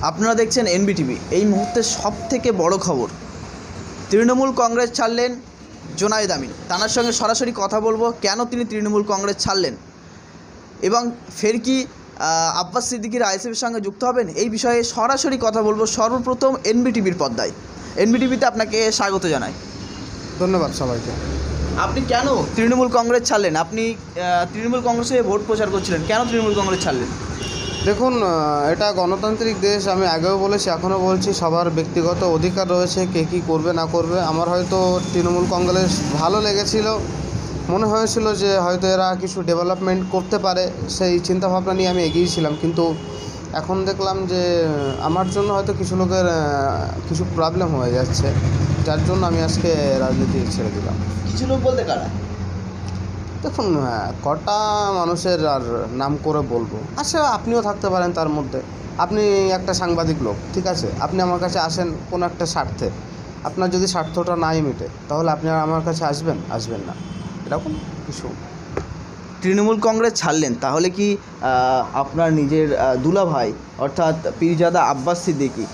আপনারা দেখছেন এনবিটিভি। এই মুহূর্তে সবথেকে বড় খবর, তৃণমূল কংগ্রেস ছাড়লেন জোনায়েদ আমিন। তার সঙ্গে সরাসরি কথা বলবো কেন তিনি তৃণমূল কংগ্রেস ছাড়লেন এবং ফের কি আব্বাস সিদ্দিকীর আইএসএফের সঙ্গে যুক্ত হবেন, এই বিষয়ে সরাসরি কথা বলবো সর্বপ্রথম এনবিটিভির পর্দায়। এনবিটিভিতে আপনাকে স্বাগত জানাই। ধন্যবাদ সবাইকে। আপনি কেন তৃণমূল কংগ্রেস ছাড়লেন? আপনি তৃণমূল কংগ্রেসে ভোট প্রচার করছিলেন, কেন তৃণমূল কংগ্রেস ছাড়লেন? দেখুন, এটা গণতান্ত্রিক দেশ। আমি আগেও বলেছি, এখনও বলছি, সবার ব্যক্তিগত অধিকার রয়েছে কে কী করবে না করবে। আমার হয়তো তৃণমূল কংগ্রেস ভালো লেগেছিল, মনে হয়েছিল যে হয়তো এরা কিছু ডেভেলপমেন্ট করতে পারে, সেই চিন্তাভাবনা নিয়ে আমি এগিয়েছিলাম। কিন্তু এখন দেখলাম যে আমার জন্য হয়তো কিছু লোকের কিছু প্রবলেম হয়ে যাচ্ছে, যার জন্য আমি আজকে রাজনীতি ছেড়ে দিলাম। কিছু লোক বলতে কারা? দেখুন, কটা মানুষের আর নাম করে বলবো, আচ্ছা আপনিও থাকতে পারেন তার মধ্যে। আপনি একটা সাংবাদিক লোক, ঠিক আছে, আপনি আমার কাছে আসেন কোনো একটা স্বার্থে। আপনার যদি স্বার্থটা নাই মিটে, তাহলে আপনি আর আমার কাছে আসবেন না, এরকম কিছু। তৃণমূল কংগ্রেস ছাড়লেন, তাহলে কি আপনার নিজের দুলাভাই অর্থাৎ পীরজাদা আব্বাস সিদ্দিকী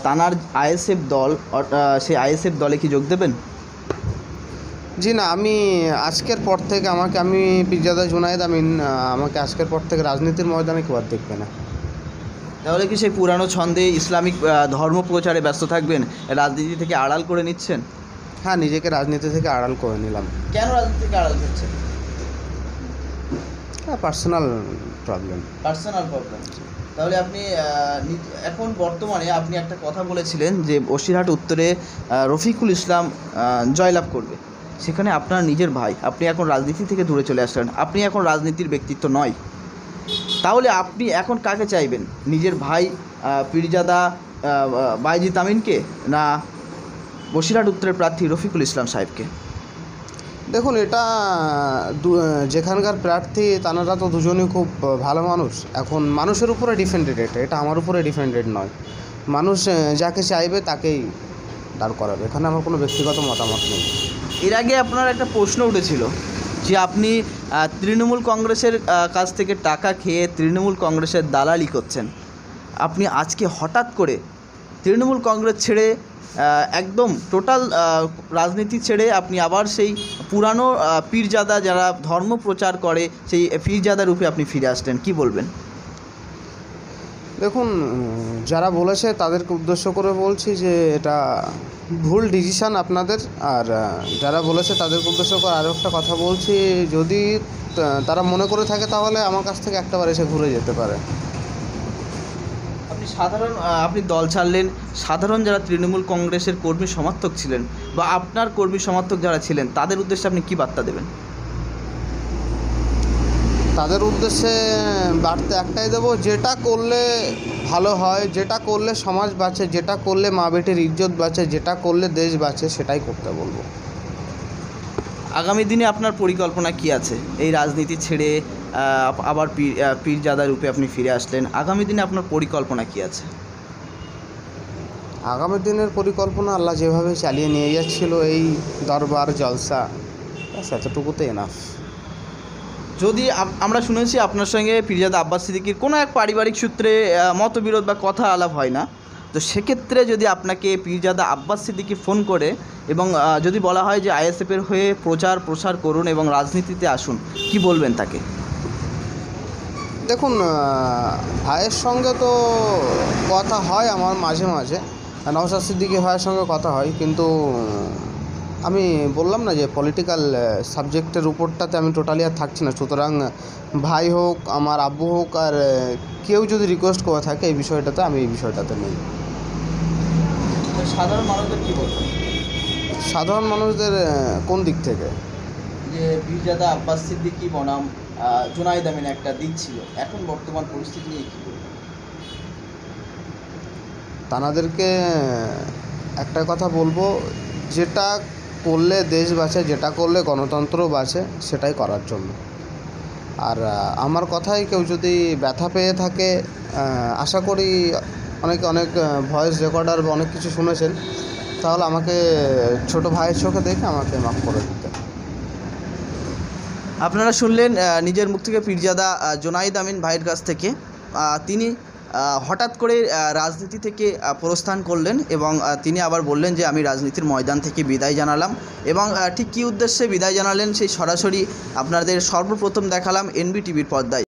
তানার আইএসএফ দল, সেই আইএসএফ দলে কি যোগ দেবেন? জি না, আমি আজকের পর থেকে আমি পীরজাদা জোনায়েদ আমিন, আমাকে আজকের পর থেকে রাজনীতির ময়দানে কেউ আর দেখবে না। তাহলে কি সেই পুরানো ছন্দে ইসলামিক ধর্ম প্রচারে ব্যস্ত থাকবেন, রাজনীতি থেকে আড়াল করে নিচ্ছেন? হ্যাঁ, নিজেকে রাজনীতি থেকে আড়াল করে নিলাম। কেন রাজনীতি থেকে আড়াল করছেন? হ্যাঁ, পার্সোনাল প্রবলেম। তাহলে আপনি এখন বর্তমানে আপনি একটা কথা বলেছিলেন যে বসিরহাট উত্তরে রফিকুল ইসলাম জয়লাভ করবে, সেখানে আপনার নিজের ভাই, আপনি এখন রাজনীতি থেকে দূরে চলে আসলেন, আপনি এখন রাজনীতির ব্যক্তিত্ব নয়, তাহলে আপনি এখন কাকে চাইবেন? নিজের ভাই পীরজাদা বাইজিদ আমিনকে, না বসিরহাট উত্তরের প্রার্থী রফিকুল ইসলাম সাহেবকে? দেখুন, এটা যেখানকার প্রার্থী তারা তো দুজনেই খুব ভালো মানুষ। এখন মানুষের উপরে ডিপেন্ডেড, এটা আমার উপরে ডিপেন্ডেড নয়। মানুষ যাকে চাইবে তাকেই দাঁড় করাবে, এখানে আমার কোনো ব্যক্তিগত মতামত নেই। এর আগে আপনার একটা প্রশ্ন উঠেছিল যে আপনি তৃণমূল কংগ্রেসের কাছ থেকে টাকা খেয়ে তৃণমূল কংগ্রেসের দালালি করছেন। আপনি আজকে হঠাৎ করে তৃণমূল কংগ্রেস ছেড়ে একদম টোটাল রাজনীতি ছেড়ে আপনি আবার সেই পুরানো পীরজাদা যারা ধর্ম প্রচার করে সেই পীরজাদা রূপে আপনি ফিরে আসলেন, কি বলবেন? দেখুন, যারা বলেছে তাদেরকে উদ্দেশ্য করে বলছি যে এটা ভুল ডিসিশান আপনাদের। আর যারা বলেছে তাদেরকে উদ্দেশ্য করে আরও একটা কথা বলছি, যদি তারা মনে করে থাকে তাহলে আমার কাছ থেকে একটাবার এসে ঘুরে যেতে পারে। আপনি দল ছাড়লেন, সাধারণ যারা তৃণমূল কংগ্রেসের কর্মী সমর্থক ছিলেন বা আপনার কর্মী সমর্থক যারা ছিলেন, তাদের উদ্দেশ্যে আপনি কী বার্তা দেবেন? তাদের উদ্দেশ্যে বার্তা একটাই দেবো, যেটা করলে ভালো হয়, যেটা করলে সমাজ বাঁচে, যেটা করলে মা বেটির ইজ্জত বাঁচে, যেটা করলে দেশ বাঁচে, সেটাই করতে বলবো। আগামী দিনে আপনার পরিকল্পনা কি আছে? এই রাজনীতি ছেড়ে আবার পীরজাদা রূপে আপনি ফিরে আসলেন, আগামী দিনে আপনার পরিকল্পনা কি আছে? আগামী দিনের পরিকল্পনা আল্লাহ যেভাবে চালিয়ে নিয়ে যাচ্ছিল, এই দরবার জলসা, এতটুকুতে এনাফ। যদি আমরা শুনেছি আপনার সঙ্গে পীরজাদা আব্বাস সিদ্দিকীর কোনো এক পারিবারিক সূত্রে মতবিরোধ বা কথা আলাপ হয় না, তো সেক্ষেত্রে যদি আপনাকে পীরজাদা আব্বাস সিদ্দিকী ফোন করে এবং যদি বলা হয় যে আইএসএফের হয়ে প্রসার করুন এবং রাজনীতিতে আসুন, কি বলবেন তাকে? দেখুন, ভাইয়ের সঙ্গে তো কথা হয় আমার মাঝে মাঝে, নওশাদ সিদ্দিকী ভাইয়ের সঙ্গে কথা হয়, কিন্তু আমি বললাম না যে পলিটিক্যাল সাবজেক্টের উপরটাতে আমি টোটালি আর থাকছি না। সুতরাং ভাই হোক, আমার আব্বু হোক, আর কেউ যদি রিকোয়েস্ট করে থাকে এই বিষয়টাতে, আমি এই বিষয়টাতে নেই। সাধারণ মানুষদের কী বলবেন? সাধারণ মানুষদের কোন দিক থেকে? যে পীরজাদা আব্বাস সিদ্দিকী বনাম জোনায়েদ আমিন একটা দিক ছিল, এখন বর্তমান পরিস্থিতি নিয়ে কী বলবেন? তানাদেরকে একটা কথা বলবো, যেটা করলে দেশ বাঁচে, যেটা করলে গণতন্ত্র বাঁচে, সেটাই করার জন্য। আর আমার কথায় কেউ যদি ব্যথা পেয়ে থাকে, আশা করি অনেক ভয়েস রেকর্ডার বা অনেক কিছু শুনেছেন, তাহলে আমাকে ছোট ভাইয়ের চোখে দেখে আমাকে মাফ করে দিতে। আপনারা শুনলেন নিজের মুখ থেকে পীরজাদা জোনায়েদ আমিন ভাইয়ের কাছ থেকে। তিনি হঠাৎ করে রাজনীতি থেকে প্রস্থান করলেন এবং তিনি আবার বললেন যে আমি রাজনীতির ময়দান থেকে বিদায় জানালাম এবং ঠিক কী উদ্দেশ্যে বিদায় জানালেন সেই সরাসরি আপনাদের সর্বপ্রথম দেখালাম এনবিটিভির পর্দায়।